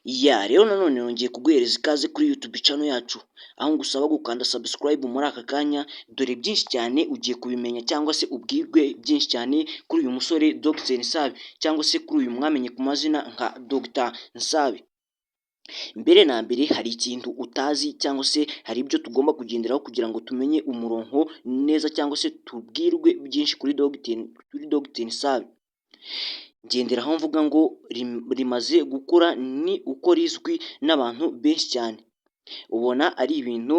Rero nanone nongeye kuguhereza ikaze kuri YouTube channel yacu, aho ngusaba gukanda subscribe muri aka kanya, dore byinshi cyane ugiye kubimenya cyangwa se ubwirwe byinshi cyane kuri uyu musore Dr Nsabi cyangwa se kuri uyu mwamenye ku mazina nka Dr Nsabi. Mbere na mbere hari ikintu utazi cyangwa se hari ibyo tugomba kugenderaho kugira ngo tumenye umurongo neza cyangwa se tubwirwe byinshi kuri Dr Nsabi. Ngenderaho mvuga ngo rimaze gukura ni uko rizwi n'abantu benshi cyane, ubona ari ibintu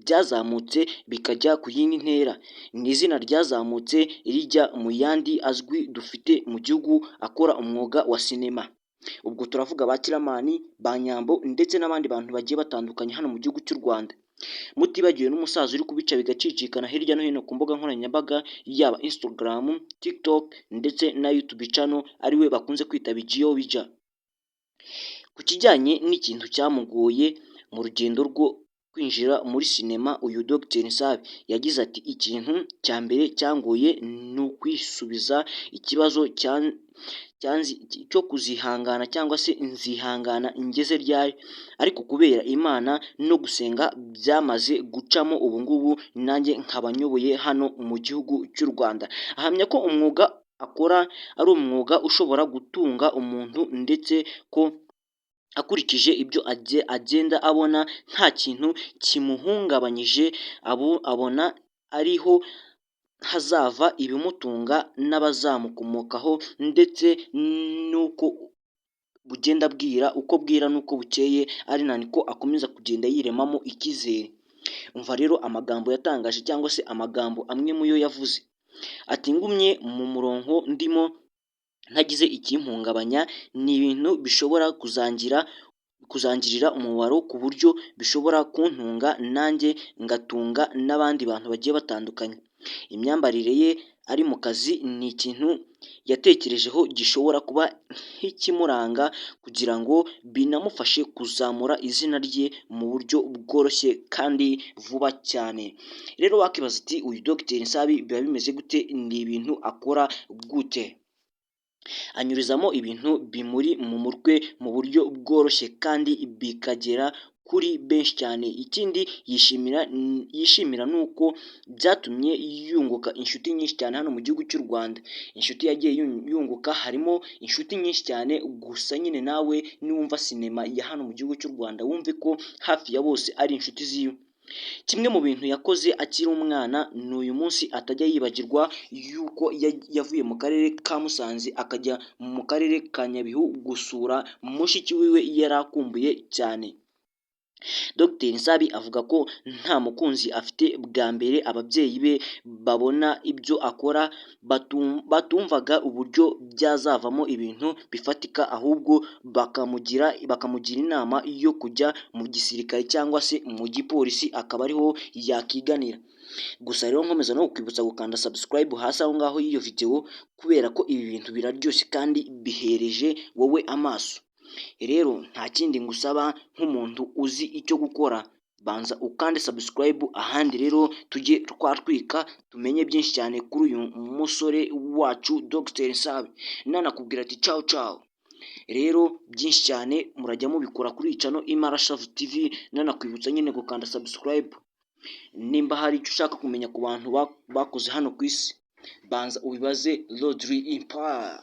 byazamutse bikajya ku yindi ntera, ni izina ryazamutse rijya mu yandi azwi dufite mu gihugu akora umwuga wa sinema. Ubwo turavuga ba Kiramani, ba Nyambo ndetse n'abandi bantu bagiye batandukanye hano mu gihugu cy'u Rwanda, mutibagiwe n'umusaza uri kubica bigacicikana hirya no hino ku mbuga nkoranyambaga, yaba Instagram, TikTok ndetse na YouTube channel ariwe bakunze kwita Bigiyo Bija. Ku kijyanye n'ikintu cyamugoye mu rugendo rwo kwinjira muri sinema, uyu Dr Nsabi yagize ati ikintu cya mbere cyangoye ni ukwisubiza ikibazo cyo kuzihangana cyangwa se nzihangana ingeze ryari, ariko kubera Imana no gusenga byamaze gucamo ubu ngubu nanjye nkaba nyoboye hano mu gihugu cy'u Rwanda. Ahamya ko umwuga akora ari umwuga ushobora gutunga umuntu ndetse ko akurikije ibyo agenda abona nta kintu kimuhungabanyije, abona ariho hazava ibimutunga n'abazamukomokaho ndetse n'uko bugenda bwira, uko bwira n'uko bukeye, ari niko akomeza kugenda yiremamo icyizere. Umva rero amagambo yatangaje cyangwa se amagambo amwe mu yo yavuze, ati ngumye mu murongo ndimo ntagize ikimpungabanya, ni ibintu bishobora kuzangirira umubaro ku buryo bishobora kuntunga nanjye ngatunga n'abandi bantu bagiye batandukanye. Imyambarire ye ari mu kazi ni ikintu yatekerejeho gishobora kuba nk'ikimuranga kugira ngo binamufashe kuzamura izina rye mu buryo bworoshye kandi vuba cyane. Rero wakibaza uti uyu Dr Nsabi biba bimeze gute, ni ibintu akora gute? Anyurizamo ibintu bimuri mu mutwe mu buryo bworoshye kandi bikagera kuri benshi cyane. Ikindi yishimira nuko byatumye yunguka inshuti nyinshi cyane hano mu gihugu cy'u Rwanda. Inshuti yagiye yunguka harimo inshuti nyinshi cyane, gusa nyine nawe niwumva sinema ya hano mu gihugu cy'u Rwanda wumve ko hafi ya bose ari inshuti ziwe. Kimwe mu bintu yakoze akiri umwana ni uyu munsi atajya yibagirwa yuko yavuye mu karere ka Musanze akajya mu karere ka Nyabihu gusura mushiki wiwe yari akumbuye cyane. Dr Nsabi avuga ko nta mukunzi afite. Bwa mbere ababyeyi be babona ibyo akora batumvaga uburyo byazavamo ibintu bifatika, ahubwo bakamugira inama yo kujya mu gisirikare cyangwa se mu gipolisi akaba ariho yakiganira. Gusa rero nkomeza no kukwibutsa gukanda subscribe hasi aho ngaho y'iyo video, kubera ko ibi bintu biraryoshye kandi bihereje wowe amaso. Rero nta kindi ngusaba nk'umuntu uzi icyo gukora, banza ukande subscribe, ahandi rero tujye twatwika tumenye byinshi cyane kuri uyu musore wacu Dr Nsabi. Nanakubwira ati ciao ciao. Rero byinshi cyane murajya mubikora kuri iyi channel Imarashavu TV. Nanakwibutsa nyine gukanda subscribe. Nimba hari icyo ushaka kumenya ku bantu bakoze hano ku isi, banza ubibaze Rodri Empire.